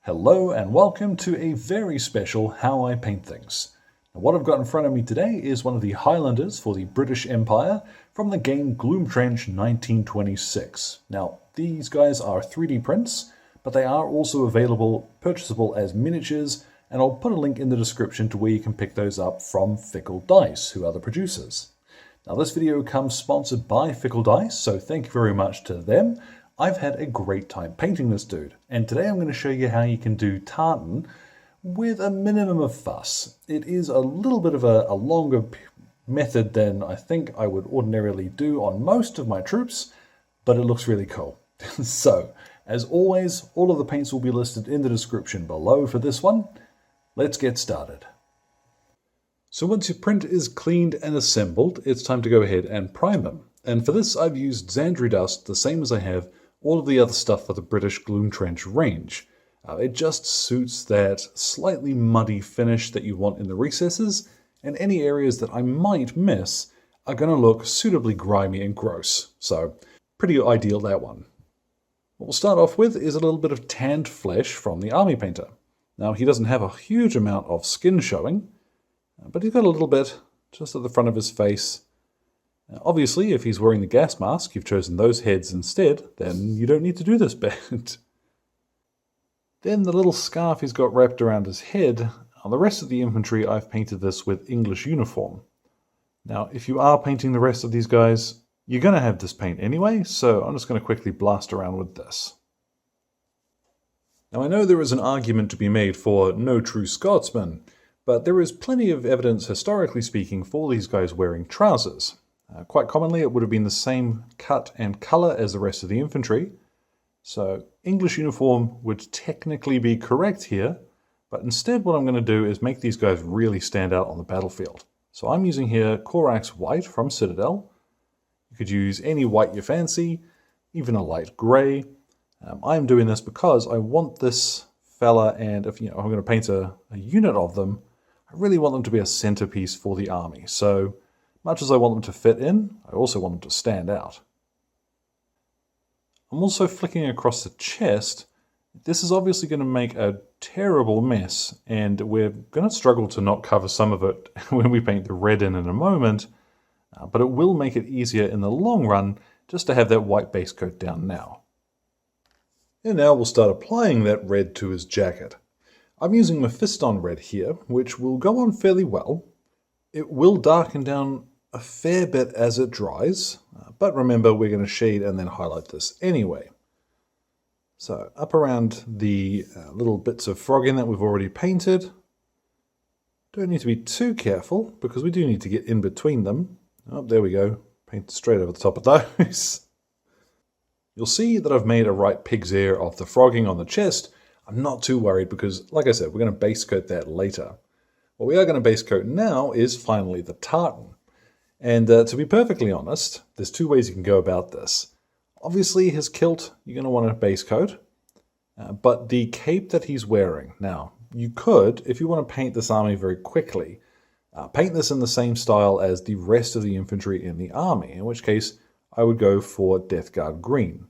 Hello and welcome to a very special How I Paint Things. Now, what I've got in front of me today is one of the Highlanders for the British Empire from the game Gloom 1926. Now, these guys are 3D prints, but they are also available, purchasable as miniatures, and I'll put a link in the description to where you can pick those up from Fickle Dice, who are the producers. Now, this video comes sponsored by Fickle Dice, so thank you very much to them. I've had a great time painting this dude, and today I'm going to show you how you can do tartan with a minimum of fuss. It is a little bit of a longer method than I think I would ordinarily do on most of my troops, but it looks really cool. So, as always, all of the paints will be listed in the description below for this one. Let's get started. So once your print is cleaned and assembled, it's time to go ahead and prime them. And for this I've used Zandri dust, the same as I have all of the other stuff for the British Gloom Trench range. It just suits that slightly muddy finish that you want in the recesses, and any areas that I might miss are going to look suitably grimy and gross. So, pretty ideal, that one. What we'll start off with is a little bit of tanned flesh from the army painter. Now, he doesn't have a huge amount of skin showing, but he's got a little bit just at the front of his face. Obviously, if he's wearing the gas mask, you've chosen those heads instead, then you don't need to do this bit. Then the little scarf he's got wrapped around his head. On the rest of the infantry, I've painted this with English uniform. Now, if you are painting the rest of these guys, you're going to have this paint anyway, so I'm just going to quickly blast around with this. Now, I know there is an argument to be made for no true Scotsman, but there is plenty of evidence, historically speaking, for these guys wearing trousers. Quite commonly, it would have been the same cut and colour as the rest of the infantry. So English uniform would technically be correct here, but instead what I'm going to do is make these guys really stand out on the battlefield. So I'm using here Corax white from Citadel. You could use any white you fancy, even a light grey. I'm doing this because I want this fella, and if I'm going to paint a unit of them, I really want them to be a centerpiece for the army. So much as I want them to fit in, I also want them to stand out. I'm also flicking across the chest. This is obviously going to make a terrible mess, and we're going to struggle to not cover some of it when we paint the red in a moment, but it will make it easier in the long run just to have that white base coat down now. And now we'll start applying that red to his jacket. I'm using Mephiston Red here, which will go on fairly well. It will darken down a fair bit as it dries, but remember we're going to shade and then highlight this anyway. So up around the little bits of frogging that we've already painted. Don't need to be too careful because we do need to get in between them. Oh, there we go. Paint straight over the top of those. You'll see that I've made a right pig's ear of the frogging on the chest. I'm not too worried because, like I said, we're going to base coat that later. What we are going to base coat now is finally the tartan. And to be perfectly honest, there's two ways you can go about this. Obviously, his kilt, you're going to want to base coat, but the cape that he's wearing. Now, you could, if you want to paint this army very quickly, paint this in the same style as the rest of the infantry in the army, in which case I would go for Dryad Green.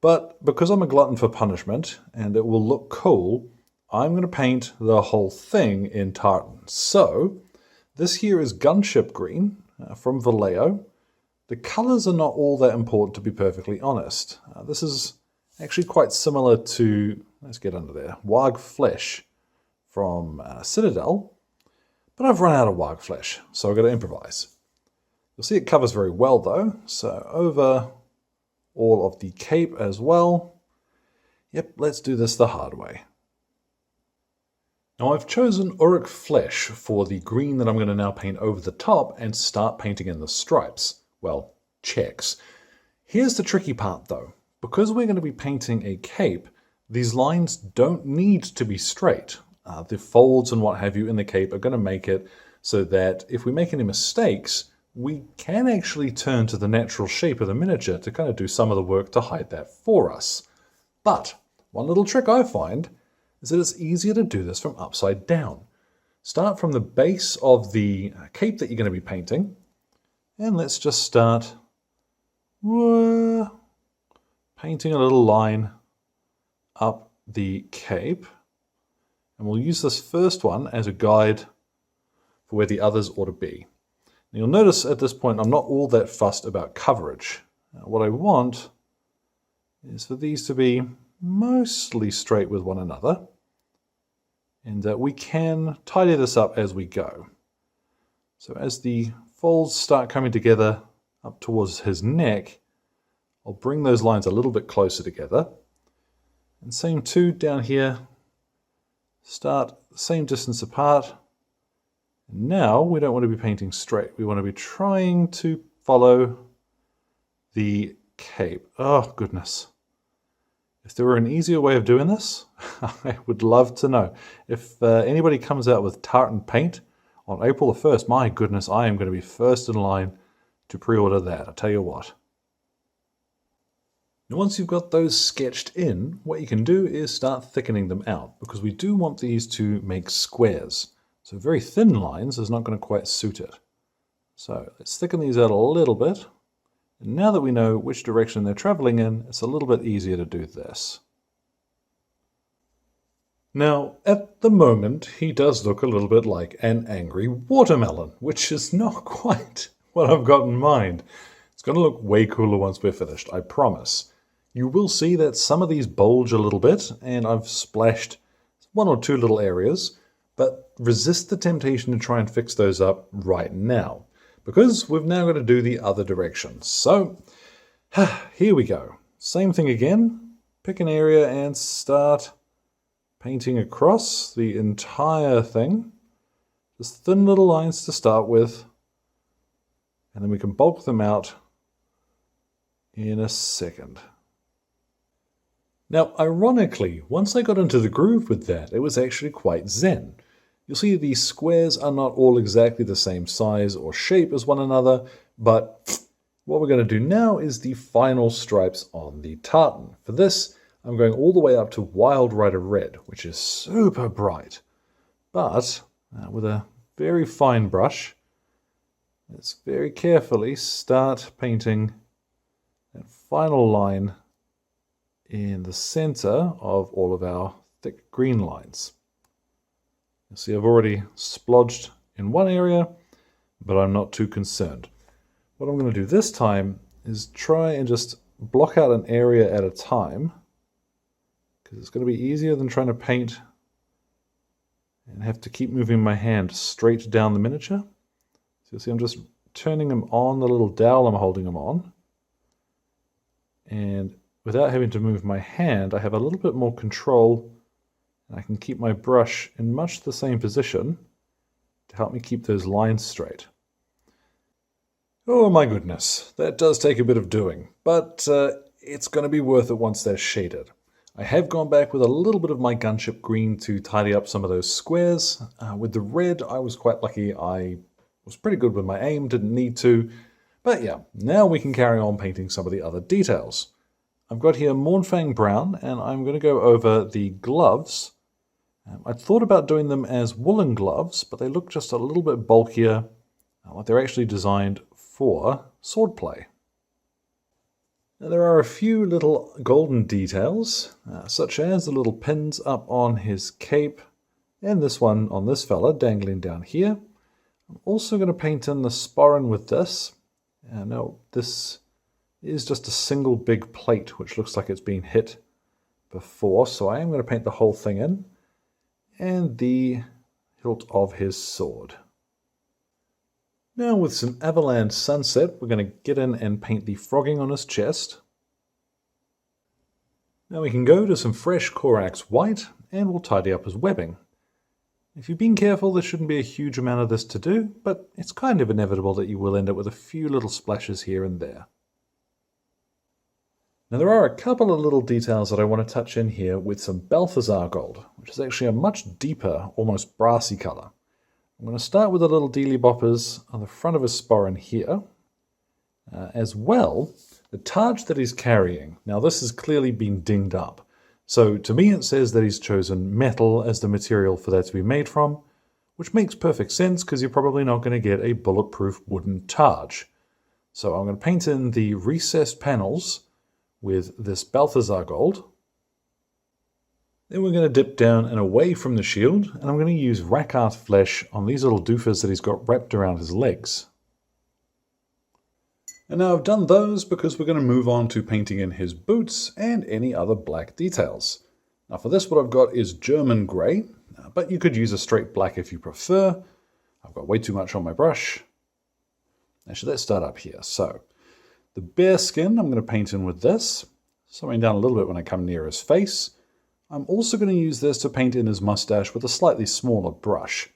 But because I'm a glutton for punishment, and it will look cool, I'm going to paint the whole thing in tartan. So, this here is Gunship Green from Vallejo. The colours are not all that important, to be perfectly honest. This is actually quite similar to, let's get under there, Waaagh Flesh from Citadel. But I've run out of Waaagh Flesh, so I've got to improvise. You'll see it covers very well though, so over all of the cape as well. Yep, let's do this the hard way. Now I've chosen Orruk Flesh for the green that I'm going to now paint over the top and start painting in the stripes. Well, checks. Here's the tricky part though. Because we're going to be painting a cape, these lines don't need to be straight. The folds and what have you in the cape are going to make it so that if we make any mistakes, we can actually turn to the natural shape of the miniature to kind of do some of the work to hide that for us. But one little trick I find is that it's easier to do this from upside down. Start from the base of the cape that you're going to be painting, and let's just start painting a little line up the cape, and we'll use this first one as a guide for where the others ought to be. Now you'll notice at this point I'm not all that fussed about coverage. What I want is for these to be mostly straight with one another, and we can tidy this up as we go. So as the folds start coming together up towards his neck, I'll bring those lines a little bit closer together. And same too down here, start the same distance apart. Now we don't want to be painting straight, we want to be trying to follow the cape. Oh goodness. If there were an easier way of doing this, I would love to know. If anybody comes out with tartan paint on April the 1st, my goodness, I am going to be first in line to pre-order that, I'll tell you what. Now once you've got those sketched in, what you can do is start thickening them out, because we do want these to make squares. So very thin lines is not going to quite suit it. So let's thicken these out a little bit. And now that we know which direction they're traveling in, it's a little bit easier to do this. Now, at the moment, he does look a little bit like an angry watermelon, which is not quite what I've got in mind. It's going to look way cooler once we're finished, I promise. You will see that some of these bulge a little bit, and I've splashed one or two little areas, but resist the temptation to try and fix those up right now, because we've now got to do the other direction. So, here we go. Same thing again. Pick an area and start painting across the entire thing. Just thin little lines to start with, and then we can bulk them out in a second. Now, ironically, once I got into the groove with that, it was actually quite zen. You'll see these squares are not all exactly the same size or shape as one another, but what we're going to do now is the final stripes on the tartan. For this, I'm going all the way up to Wild Rider Red, which is super bright. But with a very fine brush, let's very carefully start painting that final line in the center of all of our thick green lines. You see I've already splodged in one area, but I'm not too concerned. What I'm going to do this time is try and just block out an area at a time, because it's going to be easier than trying to paint and have to keep moving my hand straight down the miniature. So you'll see I'm just turning them on the little dowel I'm holding them on, and without having to move my hand, I have a little bit more control. I can keep my brush in much the same position to help me keep those lines straight. Oh my goodness, that does take a bit of doing, but it's going to be worth it once they're shaded. I have gone back with a little bit of my Gunship Green to tidy up some of those squares. With the red, I was quite lucky. I was pretty good with my aim, didn't need to. But yeah, now we can carry on painting some of the other details. I've got here Mournfang Brown, and I'm going to go over the gloves. I'd thought about doing them as woolen gloves, but they look just a little bit bulkier, like they're actually designed for swordplay. Now, there are a few little golden details, such as the little pins up on his cape, and this one on this fella dangling down here. I'm also going to paint in the sporran with this. Now, this is just a single big plate, which looks like it's been hit before, so I am going to paint the whole thing in. And the hilt of his sword. Now with some Averland Sunset, we're going to get in and paint the frogging on his chest. Now we can go to some fresh Corax white, and we'll tidy up his webbing. If you've been careful, there shouldn't be a huge amount of this to do, but it's kind of inevitable that you will end up with a few little splashes here and there. Now there are a couple of little details that I want to touch in here with some Balthasar gold, which is actually a much deeper, almost brassy colour. I'm going to start with the little dealy boppers on the front of his sporran here. As well, the targe that he's carrying. Now this has clearly been dinged up. So to me it says that he's chosen metal as the material for that to be made from, which makes perfect sense because you're probably not going to get a bulletproof wooden targe. So I'm going to paint in the recessed panels with this Balthasar gold. Then we're going to dip down and away from the shield, and I'm going to use Rakarth Flesh on these little doofers that he's got wrapped around his legs. And now I've done those because we're going to move on to painting in his boots and any other black details. Now for this, what I've got is German grey, but you could use a straight black if you prefer. I've got way too much on my brush. Actually, let's start up here. So the bear skin, I'm going to paint in with this, slowing down a little bit when I come near his face. I'm also going to use this to paint in his mustache with a slightly smaller brush.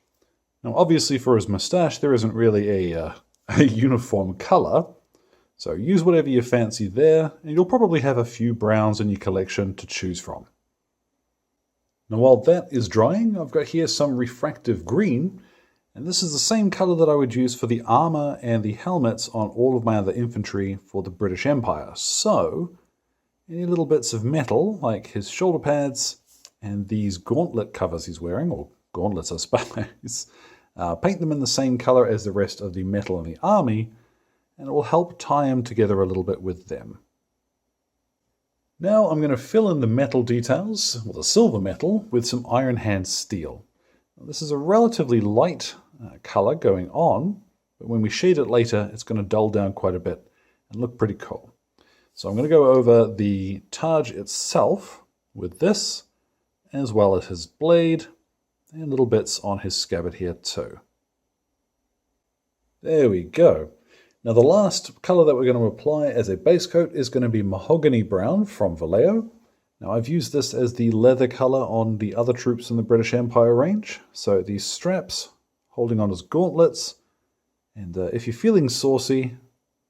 Now obviously for his mustache there isn't really a uniform color, so use whatever you fancy there, and you'll probably have a few browns in your collection to choose from. Now while that is drying, I've got here some refractive green, and this is the same color that I would use for the armor and the helmets on all of my other infantry for the British Empire. So any little bits of metal, like his shoulder pads and these gauntlet covers he's wearing, or gauntlets I suppose, paint them in the same color as the rest of the metal in the army, and it will help tie them together a little bit with them. Now I'm going to fill in the metal details, or the silver metal, with some Iron Hand steel. Now, this is a relatively light color going on, but when we shade it later, it's going to dull down quite a bit and look pretty cool. So I'm going to go over the Taj itself with this, as well as his blade, and little bits on his scabbard here too. There we go. Now the last colour that we're going to apply as a base coat is going to be Mahogany Brown from Vallejo. Now I've used this as the leather colour on the other troops in the British Empire range. So these straps holding on his gauntlets, and if you're feeling saucy,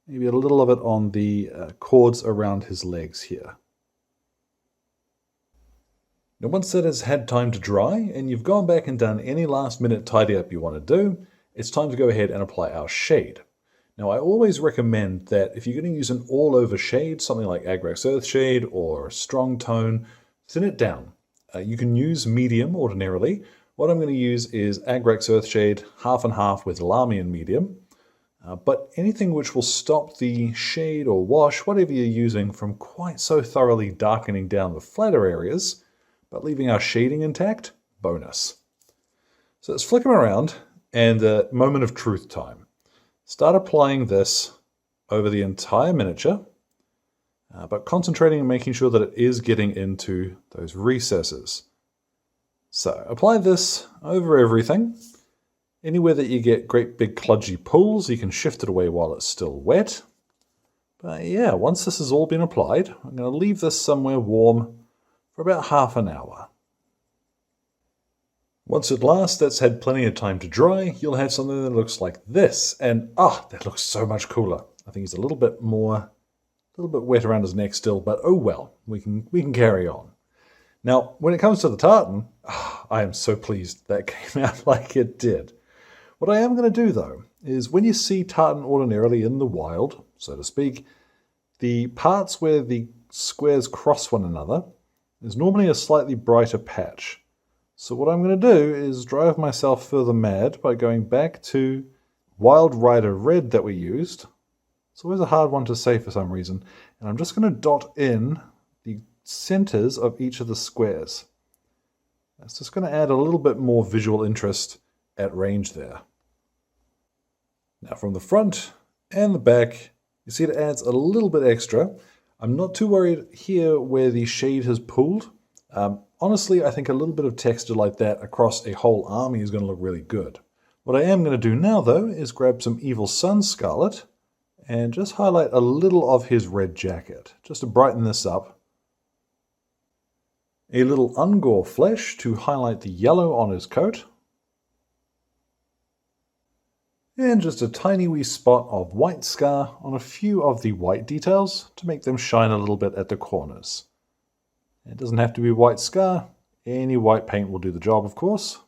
maybe a little of it on the cords around his legs here. Now once that has had time to dry, and you've gone back and done any last minute tidy up you want to do, it's time to go ahead and apply our shade. Now I always recommend that if you're going to use an all-over shade, something like Agrax Earthshade or Strong Tone, thin it down. You can use medium ordinarily. What I'm going to use is Agrax Earthshade half and half with Lahmian medium. But anything which will stop the shade or wash, whatever you're using, from quite so thoroughly darkening down the flatter areas, but leaving our shading intact, bonus. So let's flick them around, and moment of truth time. Start applying this over the entire miniature, but concentrating and making sure that it is getting into those recesses. So apply this over everything. Anywhere that you get great big kludgy pools, you can shift it away while it's still wet. But yeah, once this has all been applied, I'm going to leave this somewhere warm for about half an hour. Once at last that's had plenty of time to dry, you'll have something that looks like this. And that looks so much cooler. I think he's a little bit wet around his neck still, but oh well, we can carry on. Now, when it comes to the tartan, I am so pleased that came out like it did. What I am going to do though, is when you see tartan ordinarily in the wild, so to speak, the parts where the squares cross one another, there's normally a slightly brighter patch. So what I'm going to do is drive myself further mad by going back to Wild Rider Red that we used. It's always a hard one to say for some reason. And I'm just going to dot in the centers of each of the squares. That's just going to add a little bit more visual interest at range there. Now from the front and the back, you see it adds a little bit extra. I'm not too worried here where the shade has pooled. Honestly, I think a little bit of texture like that across a whole army is going to look really good. What I am going to do now, though, is grab some Evil Sunz Scarlet and just highlight a little of his red jacket, just to brighten this up. A little Ungor Flesh to highlight the yellow on his coat. And just a tiny wee spot of white scar on a few of the white details to make them shine a little bit at the corners. It doesn't have to be white scar. Any white paint will do the job, of course.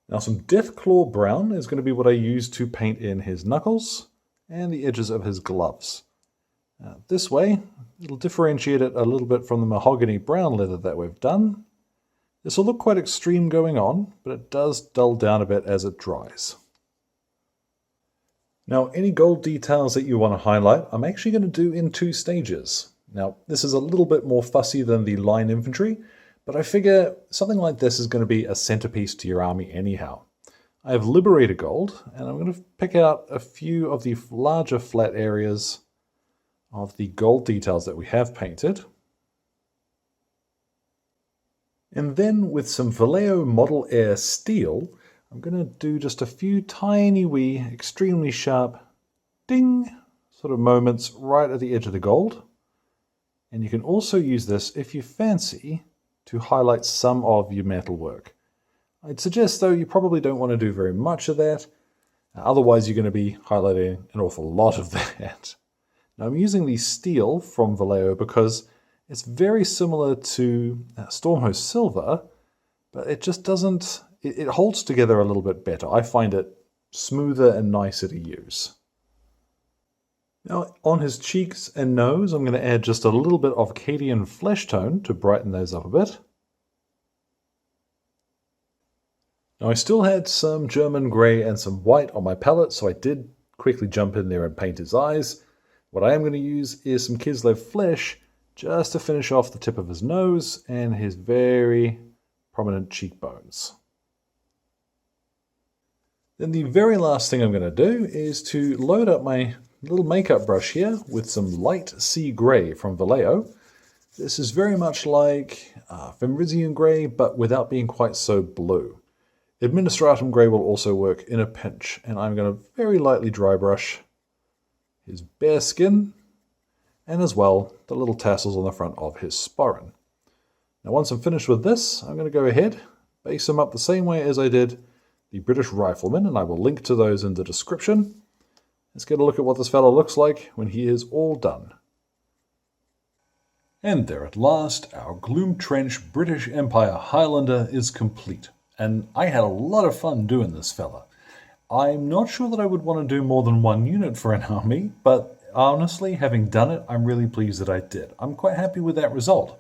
Now some Deathclaw brown is going to be what I use to paint in his knuckles and the edges of his gloves. This way, it'll differentiate it a little bit from the mahogany brown leather that we've done. This will look quite extreme going on, but it does dull down a bit as it dries. Now, any gold details that you want to highlight, I'm actually going to do in two stages. Now, this is a little bit more fussy than the line infantry, but I figure something like this is going to be a centerpiece to your army anyhow. I have Liberator gold, and I'm going to pick out a few of the larger flat areas of the gold details that we have painted. And then with some Vallejo Model Air steel, I'm going to do just a few tiny wee, extremely sharp, ding, sort of moments right at the edge of the gold. And you can also use this, if you fancy, to highlight some of your metalwork. I'd suggest, though, you probably don't want to do very much of that. Otherwise, you're going to be highlighting an awful lot of that. Now, I'm using the steel from Vallejo because it's very similar to Stormhost Silver, but it just doesn't... It holds together a little bit better. I find it smoother and nicer to use. Now, on his cheeks and nose, I'm going to add just a little bit of Cadian flesh tone to brighten those up a bit. Now, I still had some German grey and some white on my palette, so I did quickly jump in there and paint his eyes. What I am going to use is some Kislev flesh just to finish off the tip of his nose and his very prominent cheekbones. Then the very last thing I'm going to do is to load up my little makeup brush here with some light sea grey from Vallejo. This is very much like Fimrizian grey, but without being quite so blue. Administratum grey will also work in a pinch, and I'm going to very lightly dry brush his bare skin, and as well the little tassels on the front of his sporran. Now once I'm finished with this, I'm going to go ahead, base him up the same way as I did the British Rifleman, and I will link to those in the description. Let's get a look at what this fellow looks like when he is all done. And there at last, our Gloom Trench British Empire Highlander is complete. And I had a lot of fun doing this fella. I'm not sure that I would want to do more than one unit for an army, but honestly, having done it, I'm really pleased that I did. I'm quite happy with that result.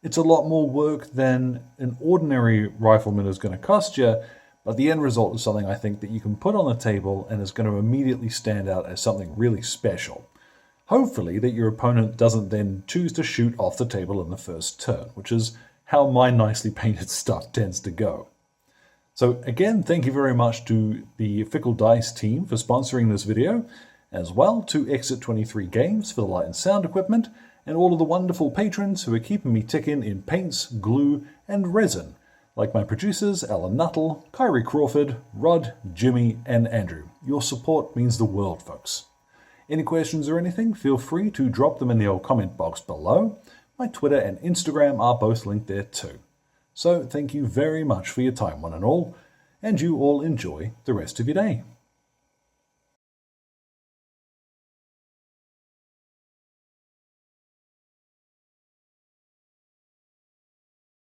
It's a lot more work than an ordinary rifleman is going to cost you, but the end result is something I think that you can put on the table and is going to immediately stand out as something really special. Hopefully that your opponent doesn't then choose to shoot off the table in the first turn, which is how my nicely painted stuff tends to go. So again, thank you very much to the Fickle Dice team for sponsoring this video, as well to Exit 23 Games for the light and sound equipment, and all of the wonderful patrons who are keeping me ticking in paints, glue, and resin, like my producers Alan Nuttall, Kyrie Crawford, Rod, Jimmy, and Andrew. Your support means the world, folks. Any questions or anything, feel free to drop them in the old comment box below. My Twitter and Instagram are both linked there too. So thank you very much for your time, one and all, and you all enjoy the rest of your day.